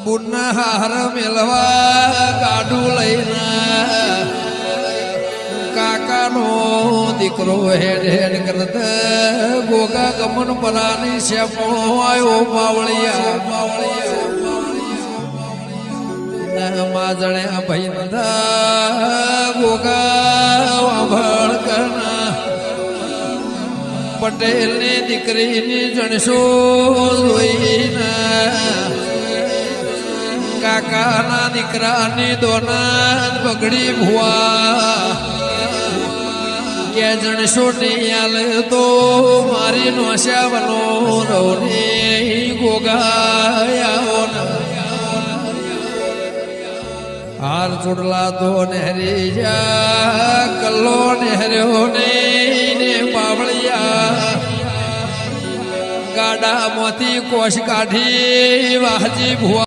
બુના હાર મેલવા ગાડું લઈને કાકાનો દીકરો હેડ હેડ કરતા ગોગા ગમન પરાની શ્યામો આવ્યો માવળિયા માજણે ભાઈ નદા ગોગા વાભળ કરના પટેલ ની દીકરીની જણસો જોઈને કાકાના દીકરાની દોના બગડી ભુવા કે જણસો ની આલ તો મારી નોશ્યાવનો રવને ગોગાયાઓ હાર ચૂડલા તો નહેરી જા કલ્લો નહેર્યો ને પાવળિયા ગાડા મોતી કોશ કાઢી વાહજી ભુવા